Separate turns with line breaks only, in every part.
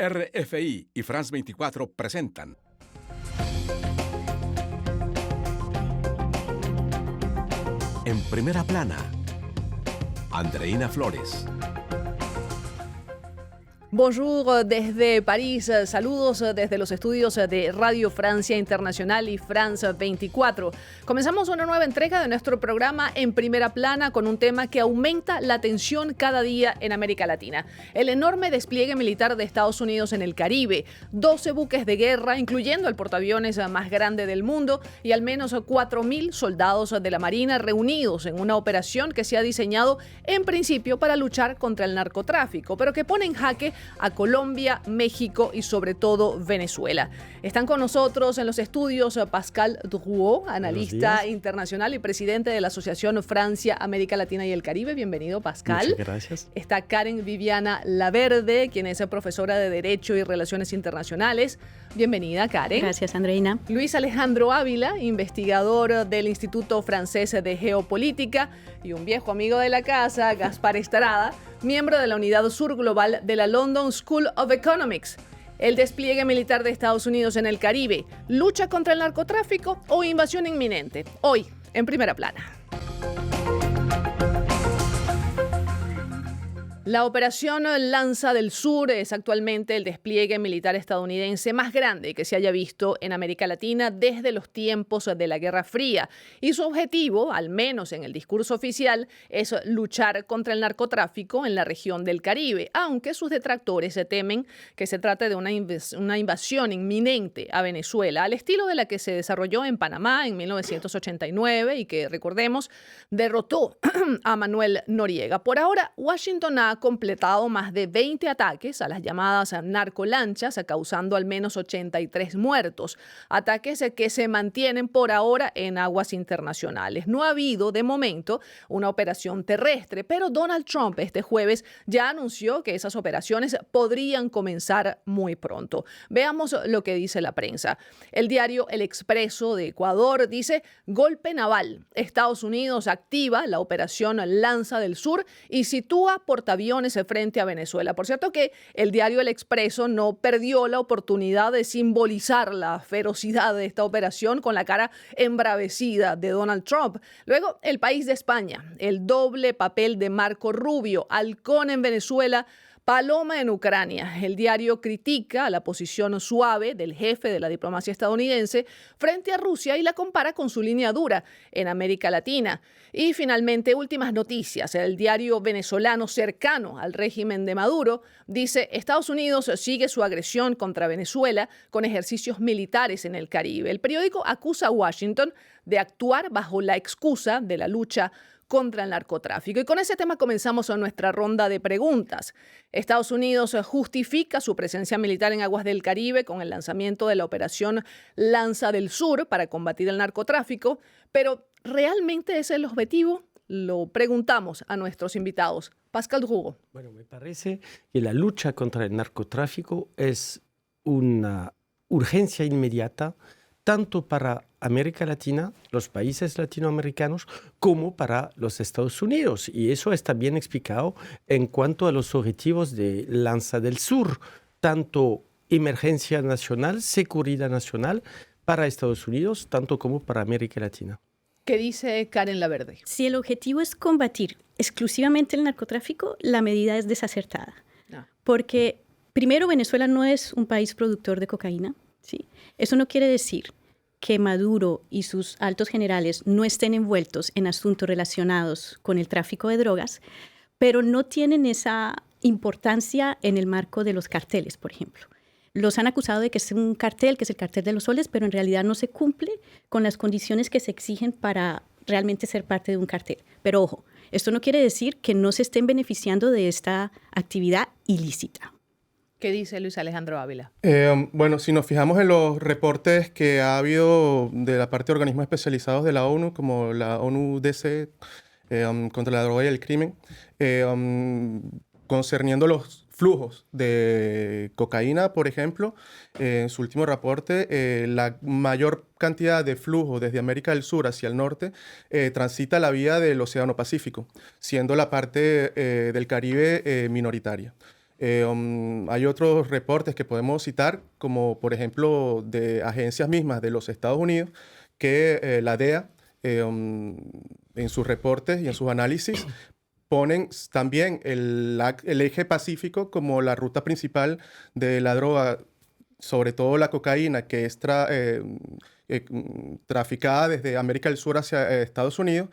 RFI y France 24 presentan En Primera Plana, Andreina Flores.
Bonjour desde París, saludos desde los estudios de Radio Francia Internacional y France 24. Comenzamos una nueva entrega de nuestro programa En Primera Plana con un tema que aumenta la tensión cada día en América Latina. El enorme despliegue militar de Estados Unidos en el Caribe, 12 buques de guerra, incluyendo el portaaviones más grande del mundo, y al menos 4.000 soldados de la Marina reunidos en una operación que se ha diseñado en principio para luchar contra el narcotráfico, pero que pone en jaque a Colombia, México y sobre todo Venezuela. Están con nosotros en los estudios Pascal Drouot, analista internacional y presidente de la Asociación Francia, América Latina y el Caribe. Bienvenido, Pascal.
Muchas gracias.
Está Karen Viviana Laverde, quien es profesora de Derecho y Relaciones Internacionales. Bienvenida, Karen.
Gracias, Andreina.
Luis Alejandro Ávila, investigador del Instituto Francés de Geopolítica, y un viejo amigo de la casa, Gaspar Estrada, miembro de la Unidad Sur Global de la London School of Economics. El despliegue militar de Estados Unidos en el Caribe, lucha contra el narcotráfico o invasión inminente. Hoy, en Primera Plana. La operación Lanza del Sur es actualmente el despliegue militar estadounidense más grande que se haya visto en América Latina desde los tiempos de la Guerra Fría. Y su objetivo, al menos en el discurso oficial, es luchar contra el narcotráfico en la región del Caribe, aunque sus detractores se temen que se trate de una invasión inminente a Venezuela, al estilo de la que se desarrolló en Panamá en 1989 y que, recordemos, derrotó a Manuel Noriega. Por ahora, Washington ha completado más de 20 ataques a las llamadas narcolanchas, causando al menos 83 muertos. Ataques que se mantienen por ahora en aguas internacionales. No ha habido, de momento, una operación terrestre, pero Donald Trump este jueves ya anunció que esas operaciones podrían comenzar muy pronto. Veamos lo que dice la prensa. El diario El Expreso de Ecuador dice: golpe naval. Estados Unidos activa la operación Lanza del Sur y sitúa portaaviones frente a Venezuela. Por cierto que el diario El Expreso no perdió la oportunidad de simbolizar la ferocidad de esta operación con la cara embravecida de Donald Trump. Luego, El País de España, el doble papel de Marco Rubio, halcón en Venezuela, paloma en Ucrania. El diario critica la posición suave del jefe de la diplomacia estadounidense frente a Rusia y la compara con su línea dura en América Latina. Y finalmente, últimas noticias. El diario venezolano cercano al régimen de Maduro dice: Estados Unidos sigue su agresión contra Venezuela con ejercicios militares en el Caribe. El periódico acusa a Washington de actuar bajo la excusa de la lucha contra el narcotráfico. Y con ese tema comenzamos nuestra ronda de preguntas. Estados Unidos justifica su presencia militar en aguas del Caribe con el lanzamiento de la operación Lanza del Sur para combatir el narcotráfico, pero ¿realmente ese es el objetivo? Lo preguntamos a nuestros invitados. Pascal Drouot.
Bueno, me parece que la lucha contra el narcotráfico es una urgencia inmediata tanto para América Latina, los países latinoamericanos, como para los Estados Unidos. Y eso está bien explicado en cuanto a los objetivos de Lanza del Sur, tanto emergencia nacional, seguridad nacional para Estados Unidos, tanto como para América Latina.
¿Qué dice Karen Laverde?
Si el objetivo es combatir exclusivamente el narcotráfico, la medida es desacertada. Porque, primero, Venezuela no es un país productor de cocaína. ¿Sí? Eso no quiere decir que Maduro y sus altos generales no estén envueltos en asuntos relacionados con el tráfico de drogas, pero no tienen esa importancia en el marco de los carteles, por ejemplo. Los han acusado de que es un cartel, que es el cartel de los soles, pero en realidad no se cumple con las condiciones que se exigen para realmente ser parte de un cartel. Pero ojo, esto no quiere decir que no se estén beneficiando de esta actividad ilícita.
¿Qué dice Luis Alejandro Ávila?
Bueno, si nos fijamos en los reportes que ha habido de la parte de organismos especializados de la ONU, como la ONU-DC, contra la droga y el crimen, concerniendo los flujos de cocaína, por ejemplo, en su último reporte, la mayor cantidad de flujo desde América del Sur hacia el norte transita la vía del Océano Pacífico, siendo la parte del Caribe minoritaria. Hay otros reportes que podemos citar, como por ejemplo de agencias mismas de los Estados Unidos, que la DEA en sus reportes y en sus análisis ponen también el eje pacífico como la ruta principal de la droga, sobre todo la cocaína, que es traficada desde América del Sur hacia Estados Unidos,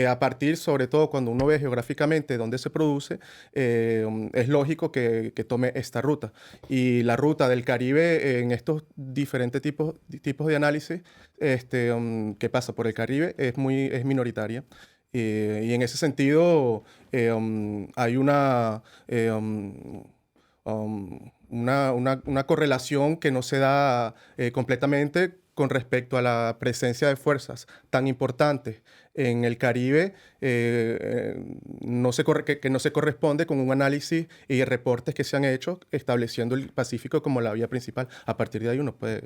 a partir, sobre todo cuando uno ve geográficamente dónde se produce, es lógico que tome esta ruta. Y la ruta del Caribe en estos diferentes tipos de análisis que pasa por el Caribe es minoritaria. Y en ese sentido hay una correlación que no se da completamente con respecto a la presencia de fuerzas tan importantes en el Caribe, que no se corresponde con un análisis y reportes que se han hecho estableciendo el Pacífico como la vía principal. A partir de ahí uno puede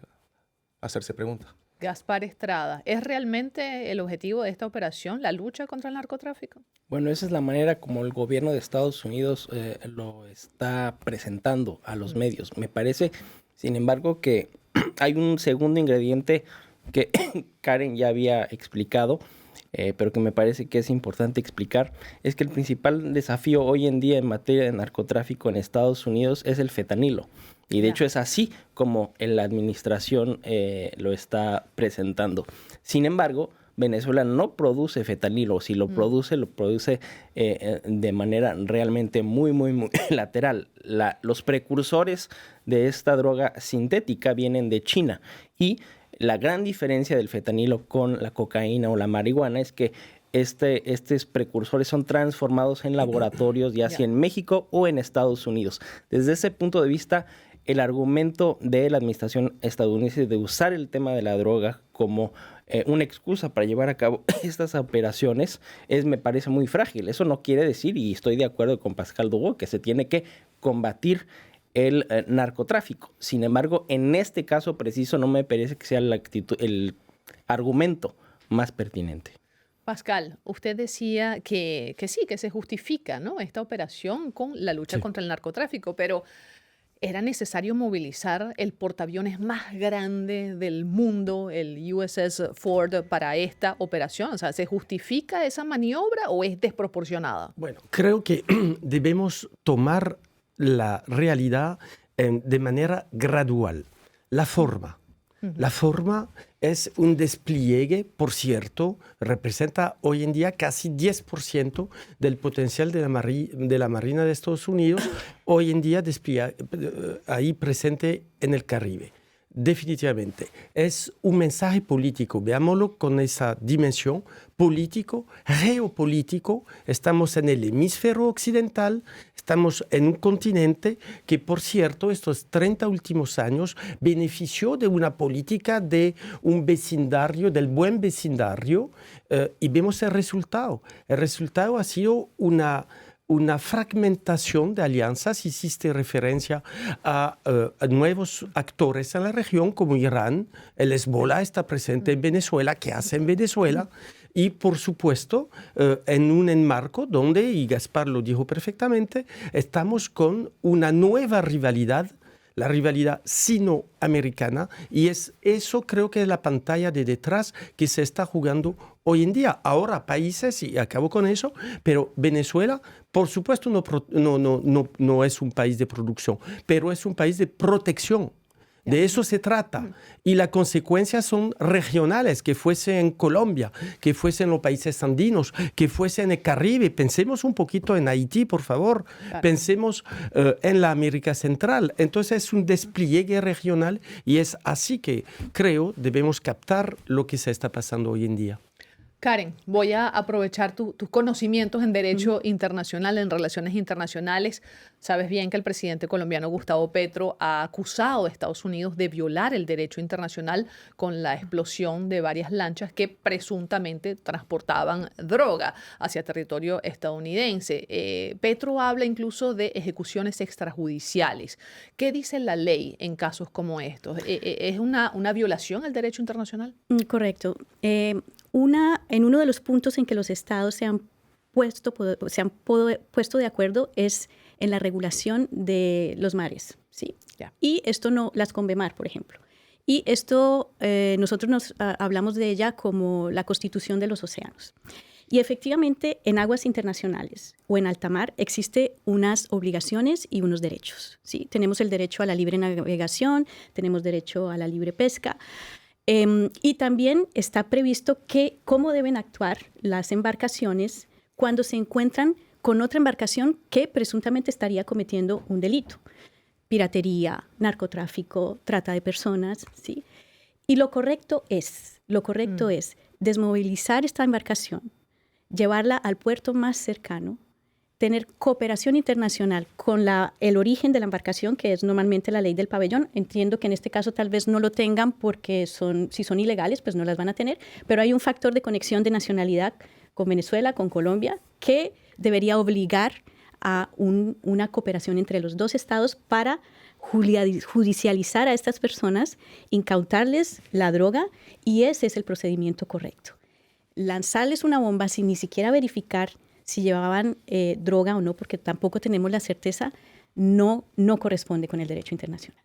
hacerse preguntas.
Gaspar Estrada, ¿es realmente el objetivo de esta operación la lucha contra el narcotráfico?
Bueno, esa es la manera como el gobierno de Estados Unidos lo está presentando a los medios. Me parece, sin embargo, que hay un segundo ingrediente que Karen ya había explicado, pero que me parece que es importante explicar, es que el principal desafío hoy en día en materia de narcotráfico en Estados Unidos es el fentanilo. Y de hecho es así como la administración lo está presentando. Sin embargo, Venezuela no produce fentanilo. Si lo produce de manera realmente muy, muy, muy lateral. Los precursores de esta droga sintética vienen de China. Y la gran diferencia del fentanilo con la cocaína o la marihuana es que estos precursores son transformados en laboratorios, ya sea en México o en Estados Unidos. Desde ese punto de vista, el argumento de la administración estadounidense de usar el tema de la droga como una excusa para llevar a cabo estas operaciones me parece muy frágil. Eso no quiere decir, y estoy de acuerdo con Pascal Dugo, que se tiene que combatir el narcotráfico. Sin embargo, en este caso preciso no me parece que sea el argumento más pertinente.
Pascal, usted decía que sí, que se justifica, ¿no?, esta operación con la lucha contra el narcotráfico, pero ¿era necesario movilizar el portaaviones más grande del mundo, el USS Ford, para esta operación? O sea, ¿se justifica esa maniobra o es desproporcionada?
Bueno, creo que debemos tomar la realidad de manera gradual. La forma es un despliegue, por cierto, representa hoy en día casi 10% del potencial de la Marina de Estados Unidos, hoy en día ahí presente en el Caribe. Definitivamente. Es un mensaje político. Veámoslo con esa dimensión político, geopolítico. Estamos en el hemisferio occidental, estamos en un continente que, por cierto, estos 30 últimos años benefició de una política de un vecindario, del buen vecindario, y vemos el resultado. El resultado ha sido una fragmentación de alianzas. Hiciste referencia a nuevos actores en la región como Irán. El Hezbollah está presente en Venezuela. ¿Qué hace en Venezuela? Y, por supuesto, en un enmarco donde, y Gaspar lo dijo perfectamente, estamos con una nueva rivalidad, la rivalidad sino-americana, y eso creo que es la pantalla de detrás que se está jugando hoy en día. Ahora países, y acabo con eso, pero Venezuela, por supuesto, no es un país de producción, pero es un país de protección. De eso se trata. Y las consecuencias son regionales, que fuese en Colombia, que fuese en los países andinos, que fuese en el Caribe. Pensemos un poquito en Haití, por favor. Claro. Pensemos en la América Central. Entonces es un despliegue regional y es así que creo debemos captar lo que se está pasando hoy en día.
Karen, voy a aprovechar tus conocimientos en derecho internacional, en relaciones internacionales. Sabes bien que el presidente colombiano Gustavo Petro ha acusado a Estados Unidos de violar el derecho internacional con la explosión de varias lanchas que presuntamente transportaban droga hacia territorio estadounidense. Petro habla incluso de ejecuciones extrajudiciales. ¿Qué dice la ley en casos como estos? ¿Es una violación al derecho internacional?
Correcto. En uno de los puntos en que los estados se han puesto de acuerdo es en la regulación de los mares, ¿sí?
Ya.
Y esto no, las Convemar, por ejemplo. Y esto nosotros hablamos de ella como la Constitución de los Océanos. Y efectivamente, en aguas internacionales o en alta mar existen unas obligaciones y unos derechos, ¿sí? Tenemos el derecho a la libre navegación, tenemos derecho a la libre pesca, y también está previsto cómo deben actuar las embarcaciones cuando se encuentran con otra embarcación que presuntamente estaría cometiendo un delito. Piratería, narcotráfico, trata de personas, ¿sí? Y lo correcto es desmovilizar esta embarcación, llevarla al puerto más cercano, tener cooperación internacional con el origen de la embarcación, que es normalmente la ley del pabellón. Entiendo que en este caso tal vez no lo tengan porque si son ilegales, pues no las van a tener, pero hay un factor de conexión de nacionalidad con Venezuela, con Colombia, que debería obligar a una cooperación entre los dos estados para judicializar a estas personas, incautarles la droga, y ese es el procedimiento correcto. Lanzarles una bomba sin ni siquiera verificar si llevaban droga o no, porque tampoco tenemos la certeza, no corresponde con el derecho internacional.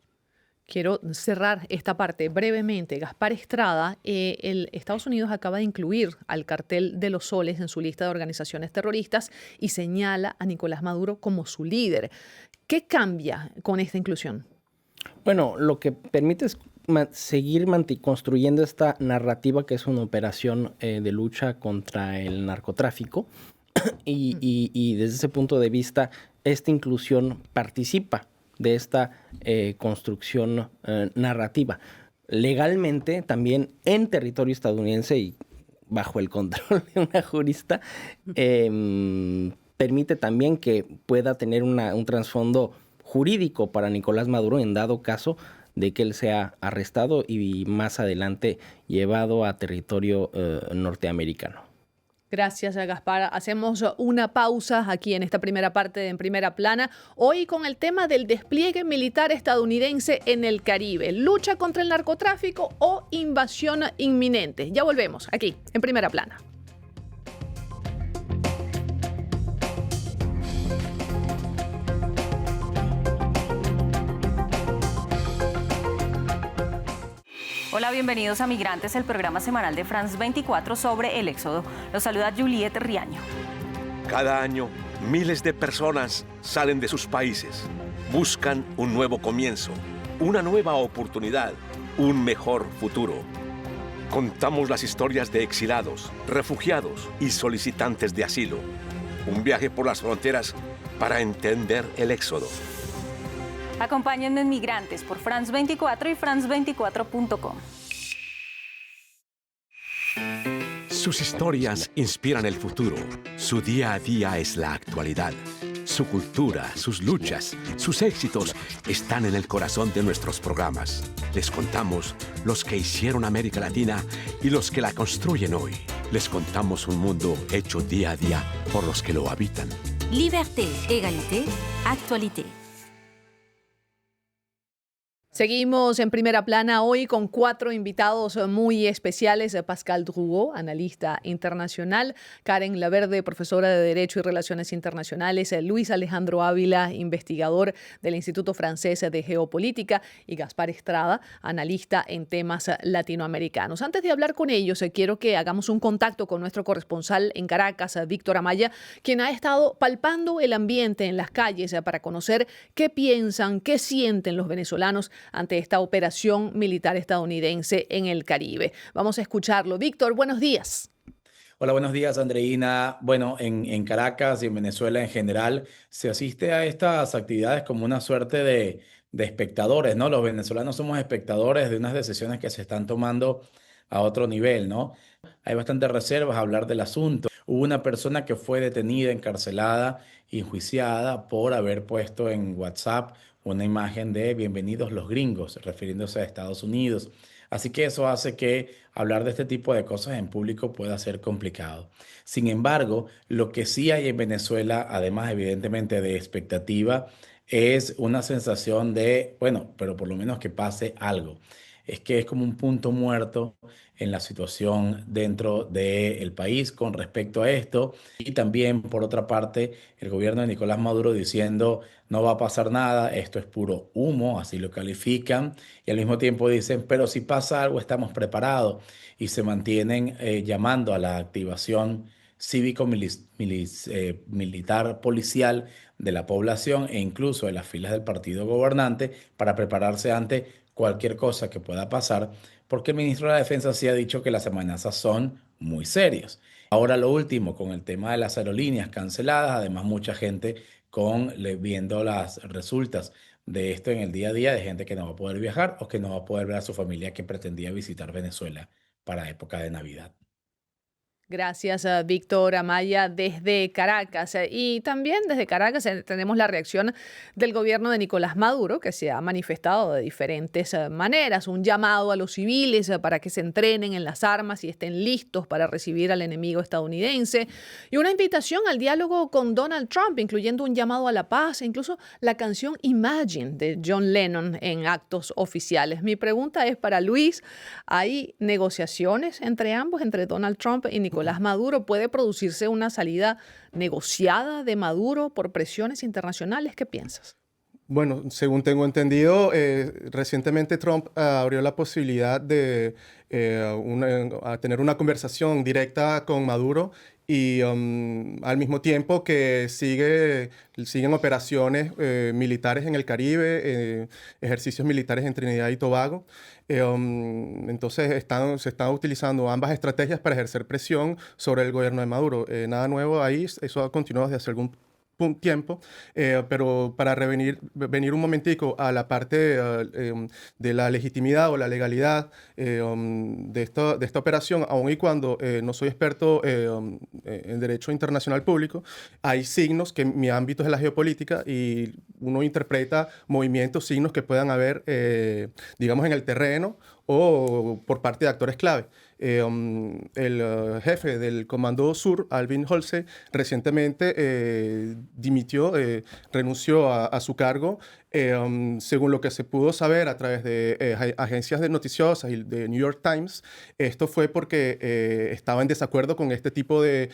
Quiero cerrar esta parte brevemente. Gaspar Estrada, Estados Unidos acaba de incluir al Cartel de los Soles en su lista de organizaciones terroristas y señala a Nicolás Maduro como su líder. ¿Qué cambia con esta inclusión?
Bueno, lo que permite es seguir construyendo esta narrativa que es una operación de lucha contra el narcotráfico y desde ese punto de vista esta inclusión participa de esta construcción narrativa. Legalmente también en territorio estadounidense y bajo el control de una jurista permite también que pueda tener un trasfondo jurídico para Nicolás Maduro en dado caso de que él sea arrestado y más adelante llevado a territorio norteamericano.
Gracias, Gaspar. Hacemos una pausa aquí en esta primera parte de En Primera Plana. Hoy con el tema del despliegue militar estadounidense en el Caribe. ¿Lucha contra el narcotráfico o invasión inminente? Ya volvemos aquí, en Primera Plana.
Hola, bienvenidos a Migrantes, el programa semanal de France 24 sobre el éxodo. Los saluda Juliette Riaño.
Cada año, miles de personas salen de sus países. Buscan un nuevo comienzo, una nueva oportunidad, un mejor futuro. Contamos las historias de exilados, refugiados y solicitantes de asilo. Un viaje por las fronteras para entender el éxodo.
Acompáñenme en Migrantes por France 24 y france24.com.
Sus historias inspiran el futuro. Su día a día es la actualidad. Su cultura, sus luchas, sus éxitos están en el corazón de nuestros programas. Les contamos los que hicieron América Latina y los que la construyen hoy. Les contamos un mundo hecho día a día por los que lo habitan.
Liberté, égalité, actualité.
Seguimos en Primera Plana hoy con 4 invitados muy especiales. Pascal Drouot, analista internacional; Karen Laverde, profesora de Derecho y Relaciones Internacionales; Luis Alejandro Ávila, investigador del Instituto Francés de Geopolítica; y Gaspar Estrada, analista en temas latinoamericanos. Antes de hablar con ellos, quiero que hagamos un contacto con nuestro corresponsal en Caracas, Víctor Amaya, quien ha estado palpando el ambiente en las calles para conocer qué piensan, qué sienten los venezolanos ante esta operación militar estadounidense en el Caribe. Vamos a escucharlo. Víctor, buenos días.
Hola, buenos días, Andreina. Bueno, en Caracas y en Venezuela en general se asiste a estas actividades como una suerte de espectadores, ¿no? Los venezolanos somos espectadores de unas decisiones que se están tomando a otro nivel, ¿no? Hay bastantes reservas a hablar del asunto. Hubo una persona que fue detenida, encarcelada, enjuiciada por haber puesto en WhatsApp una imagen de "bienvenidos los gringos", refiriéndose a Estados Unidos. Así que eso hace que hablar de este tipo de cosas en público pueda ser complicado. Sin embargo, lo que sí hay en Venezuela, además evidentemente de expectativa, es una sensación de, bueno, pero por lo menos que pase algo. es que es como un punto muerto en la situación dentro del país con respecto a esto. Y también, por otra parte, el gobierno de Nicolás Maduro diciendo no va a pasar nada, esto es puro humo, así lo califican, y al mismo tiempo dicen, pero si pasa algo estamos preparados, y se mantienen llamando a la activación cívico-militar policial de la población e incluso de las filas del partido gobernante para prepararse ante cualquier cosa que pueda pasar, porque el ministro de la Defensa sí ha dicho que las amenazas son muy serias. Ahora lo último, con el tema de las aerolíneas canceladas, además mucha gente viendo las resultas de esto en el día a día, de gente que no va a poder viajar o que no va a poder ver a su familia que pretendía visitar Venezuela para época de Navidad.
Gracias, Víctor Amaya, desde Caracas. Y también desde Caracas tenemos la reacción del gobierno de Nicolás Maduro, que se ha manifestado de diferentes maneras. Un llamado a los civiles para que se entrenen en las armas y estén listos para recibir al enemigo estadounidense. Y una invitación al diálogo con Donald Trump, incluyendo un llamado a la paz e incluso la canción Imagine de John Lennon en actos oficiales. Mi pregunta es para Luis, ¿hay negociaciones entre ambos, entre Donald Trump y Nicolás Maduro? ¿Puede producirse una salida negociada de Maduro por presiones internacionales? ¿Qué piensas?
Bueno, según tengo entendido, recientemente Trump abrió la posibilidad de tener una conversación directa con Maduro y al mismo tiempo que siguen operaciones militares en el Caribe, ejercicios militares en Trinidad y Tobago. Entonces se están utilizando ambas estrategias para ejercer presión sobre el gobierno de Maduro. Nada nuevo ahí, eso ha continuado desde hace algún tiempo, pero para venir un momentico a la parte de la legitimidad o la legalidad de esta operación, aun y cuando no soy experto en derecho internacional público, hay signos que mi ámbito es la geopolítica y uno interpreta movimientos, signos que puedan haber, digamos, en el terreno o por parte de actores clave. El jefe del Comando Sur, Alvin Holsey, recientemente dimitió, renunció a su cargo. Según lo que se pudo saber a través de agencias de noticiosas y de New York Times, esto fue porque estaba en desacuerdo con este tipo de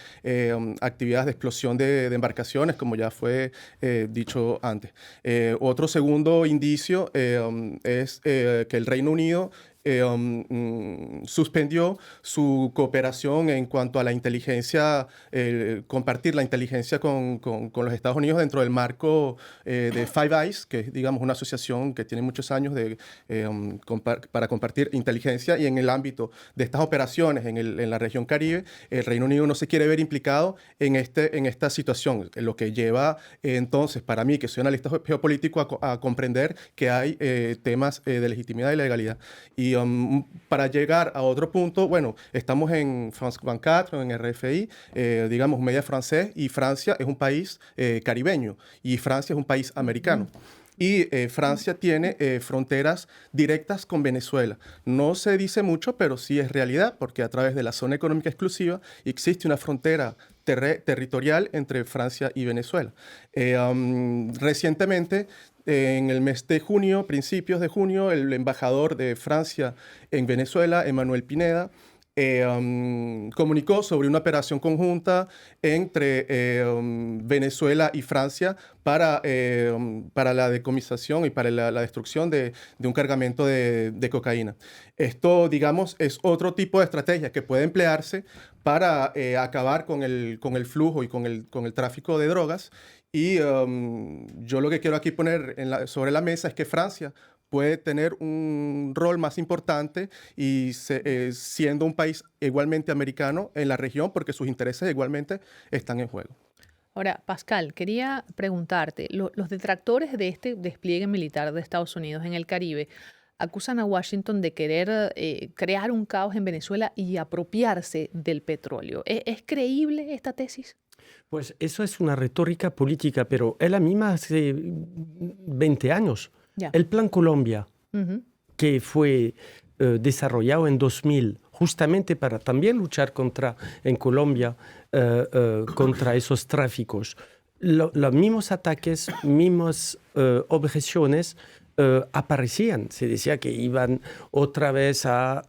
actividades de explosión de embarcaciones, como ya fue dicho antes. Otro segundo indicio es que el Reino Unido suspendió su cooperación en cuanto a la inteligencia, compartir la inteligencia con los Estados Unidos dentro del marco de Five Eyes, que es, digamos, una asociación que tiene muchos años para compartir inteligencia, y en el ámbito de estas operaciones en la región Caribe, el Reino Unido no se quiere ver implicado en esta situación, lo que lleva entonces, para mí, que soy analista geopolítico, a comprender que hay temas de legitimidad y legalidad. Y para llegar a otro punto, bueno, estamos en France 24, en RFI, digamos, un media francés, y Francia es un país caribeño, y Francia es un país americano. Y Francia tiene fronteras directas con Venezuela. No se dice mucho, pero sí es realidad, porque a través de la zona económica exclusiva existe una frontera territorial entre Francia y Venezuela. Recientemente, en el mes de junio, principios de junio, el embajador de Francia en Venezuela, Emmanuel Pineda, comunicó sobre una operación conjunta entre Venezuela y Francia para la decomisación y para la destrucción de un cargamento de cocaína. Esto, digamos, es otro tipo de estrategia que puede emplearse para acabar con el flujo y con el tráfico de drogas. Y yo lo que quiero aquí poner sobre la mesa es que Francia puede tener un rol más importante y siendo un país igualmente americano en la región, porque sus intereses igualmente están en juego.
Ahora, Pascal, quería preguntarte, los detractores de este despliegue militar de Estados Unidos en el Caribe acusan a Washington de querer crear un caos en Venezuela y apropiarse del petróleo. ¿Es creíble esta tesis?
Pues eso es una retórica política, pero es la misma hace 20 años. Yeah. El Plan Colombia, que fue desarrollado en 2000, justamente para también luchar en Colombia contra esos tráficos. Los mismos ataques, mismas objeciones aparecían. Se decía que iban otra vez a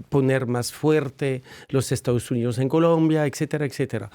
poner más fuerte los Estados Unidos en Colombia, etcétera, etcétera.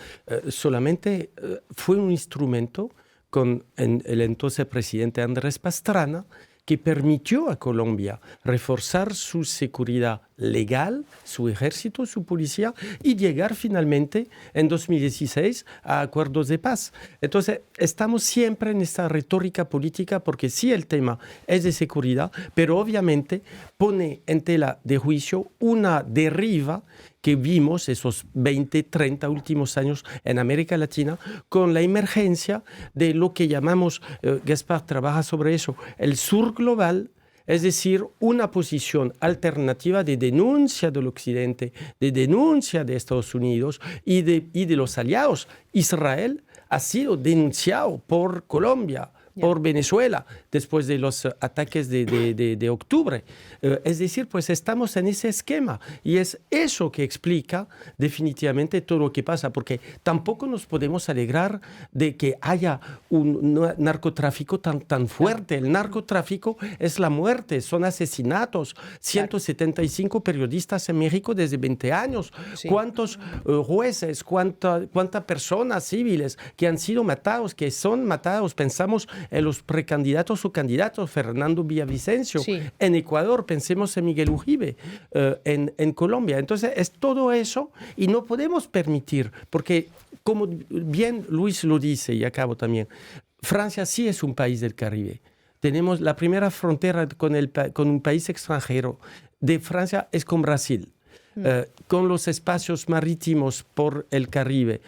Solamente fue un instrumento con el entonces presidente Andrés Pastrana, que permitió a Colombia reforzar su seguridad legal, su ejército, su policía, y llegar finalmente en 2016 a acuerdos de paz. Entonces, estamos siempre en esta retórica política porque sí el tema es de seguridad, pero obviamente pone en tela de juicio una deriva que vimos esos 20, 30 últimos años en América Latina con la emergencia de lo que llamamos, Gaspar trabaja sobre eso, el sur global, es decir, una posición alternativa de denuncia del Occidente, de denuncia de Estados Unidos y de los aliados. Israel ha sido denunciado por Colombia, por Venezuela, después de los ataques de octubre. Es decir, pues estamos en ese esquema y es eso que explica definitivamente todo lo que pasa, porque tampoco nos podemos alegrar de que haya un narcotráfico tan fuerte. El narcotráfico es la muerte, son asesinatos, 175 periodistas en México desde 20 años. Sí. ¿Cuántos jueces, cuántas personas civiles que han sido matados, que son matados? Pensamos en los precandidatos o candidatos, Fernando Villavicencio, sí. En Ecuador, pensemos en Miguel Uribe, en Colombia. Entonces, es todo eso y no podemos permitir, porque como bien Luis lo dice, y acabo también, Francia sí es un país del Caribe. Tenemos la primera frontera con un país extranjero de Francia es con Brasil. Con los espacios marítimos por el Caribe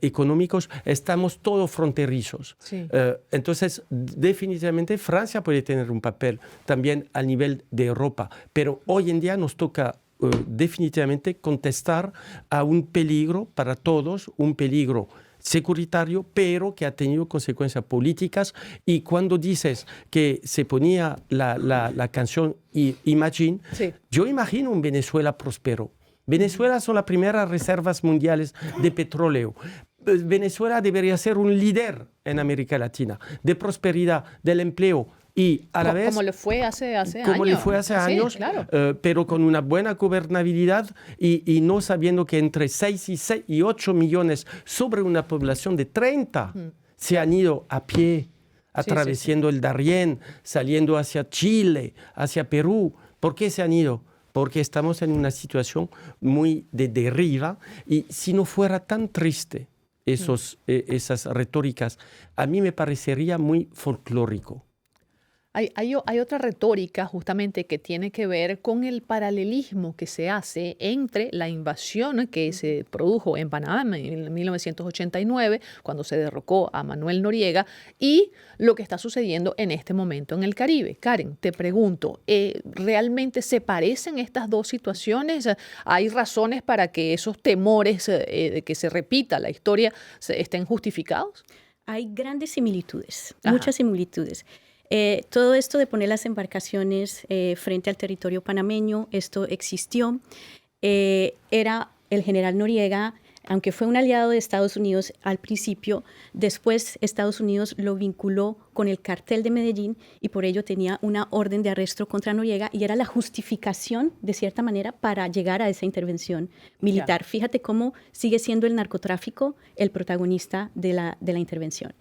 económicos, estamos todos fronterizos. Sí. Entonces, definitivamente Francia puede tener un papel también a nivel de Europa, pero hoy en día nos toca definitivamente contestar a un peligro para todos, un peligro securitario, pero que ha tenido consecuencias políticas. Y cuando dices que se ponía la canción Imagine, sí. Yo imagino un Venezuela próspero. Venezuela son las primeras reservas mundiales de petróleo. Venezuela debería ser un líder en América Latina, de prosperidad, del empleo. Y a la vez,
como le fue hace años.
Como le fue hace años, claro. Pero con una buena gobernabilidad y no sabiendo que entre 6 y 8 millones sobre una población de 30 se han ido a pie, atravesando el Darién, saliendo hacia Chile, hacia Perú. ¿Por qué se han ido? Porque estamos en una situación muy de deriva y si no fuera tan triste esas retóricas, a mí me parecería muy folclórico.
Hay otra retórica justamente que tiene que ver con el paralelismo que se hace entre la invasión que se produjo en Panamá en 1989, cuando se derrocó a Manuel Noriega, y lo que está sucediendo en este momento en el Caribe. Karen, te pregunto, ¿realmente se parecen estas dos situaciones? ¿Hay razones para que esos temores de que se repita la historia estén justificados?
Hay grandes similitudes, muchas similitudes. Todo esto de poner las embarcaciones frente al territorio panameño, esto existió. Era el general Noriega, aunque fue un aliado de Estados Unidos al principio, después Estados Unidos lo vinculó con el cartel de Medellín y por ello tenía una orden de arresto contra Noriega y era la justificación, de cierta manera, para llegar a esa intervención militar. Fíjate cómo sigue siendo el narcotráfico el protagonista de la intervención.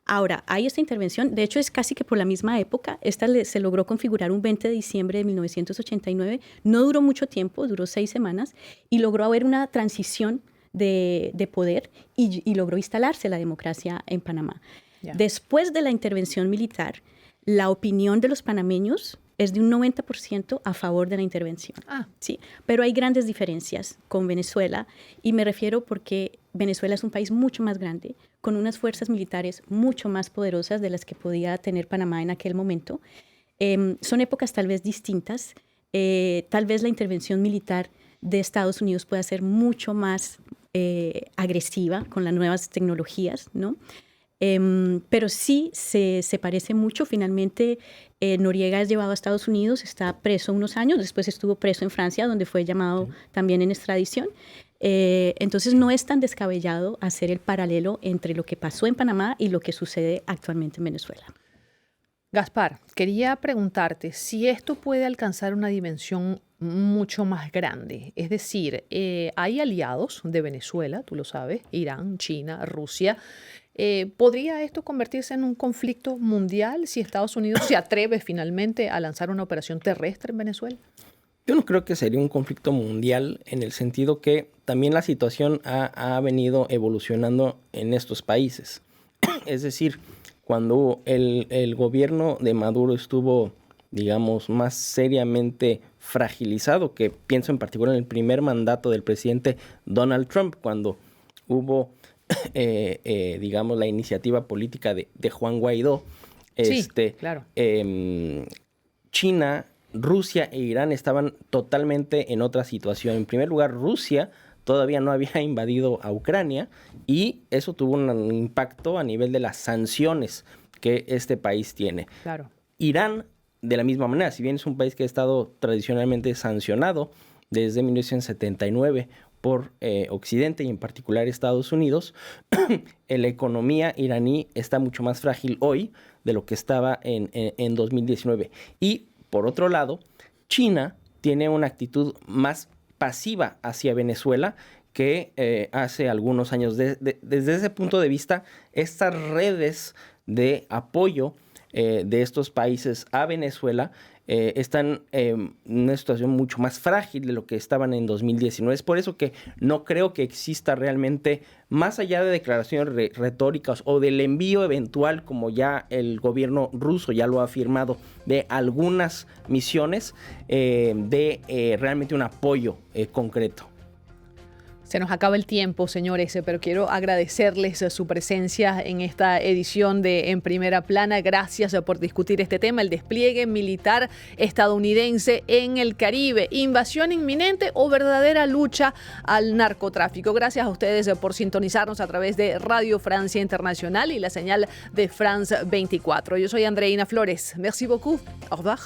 Ahora, hay esta intervención, de hecho es casi que por la misma época, se logró configurar un 20 de diciembre de 1989, no duró mucho tiempo, duró 6 semanas, y logró haber una transición de poder y logró instalarse la democracia en Panamá. Yeah. Después de la intervención militar, la opinión de los panameños es de un 90% a favor de la intervención. Sí, pero hay grandes diferencias con Venezuela y me refiero porque Venezuela es un país mucho más grande, con unas fuerzas militares mucho más poderosas de las que podía tener Panamá en aquel momento. Son épocas tal vez distintas. Tal vez la intervención militar de Estados Unidos pueda ser mucho más agresiva con las nuevas tecnologías, ¿no? Pero sí se parece mucho. Finalmente, Noriega es llevado a Estados Unidos, está preso unos años, después estuvo preso en Francia, donde fue llamado también en extradición. Entonces, no es tan descabellado hacer el paralelo entre lo que pasó en Panamá y lo que sucede actualmente en Venezuela.
Gaspar, quería preguntarte si esto puede alcanzar una dimensión mucho más grande. Es decir, hay aliados de Venezuela, tú lo sabes, Irán, China, Rusia. ¿Podría esto convertirse en un conflicto mundial si Estados Unidos se atreve finalmente a lanzar una operación terrestre en Venezuela?
Yo no creo que sería un conflicto mundial en el sentido que también la situación ha venido evolucionando en estos países. Es decir, cuando el gobierno de Maduro estuvo, digamos, más seriamente fragilizado, que pienso en particular en el primer mandato del presidente Donald Trump, cuando hubo, digamos, la iniciativa política de Juan Guaidó,
sí, claro.
China, Rusia e Irán estaban totalmente en otra situación. En primer lugar, Rusia todavía no había invadido a Ucrania y eso tuvo un impacto a nivel de las sanciones que este país tiene.
Claro.
Irán, de la misma manera, si bien es un país que ha estado tradicionalmente sancionado desde 1979 por Occidente y en particular Estados Unidos, la economía iraní está mucho más frágil hoy de lo que estaba en 2019. Y, por otro lado, China tiene una actitud más pasiva hacia Venezuela que hace algunos años. Desde ese punto de vista, estas redes de apoyo de estos países a Venezuela están en una situación mucho más frágil de lo que estaban en 2019. Es por eso que no creo que exista realmente, más allá de declaraciones retóricas o del envío eventual, como ya el gobierno ruso ya lo ha afirmado, de algunas misiones, de realmente un apoyo concreto.
Se nos acaba el tiempo, señores, pero quiero agradecerles su presencia en esta edición de En Primera Plana. Gracias por discutir este tema, el despliegue militar estadounidense en el Caribe. ¿Invasión inminente o verdadera lucha al narcotráfico? Gracias a ustedes por sintonizarnos a través de Radio Francia Internacional y la señal de France 24. Yo soy Andreina Flores. Merci beaucoup. Au revoir.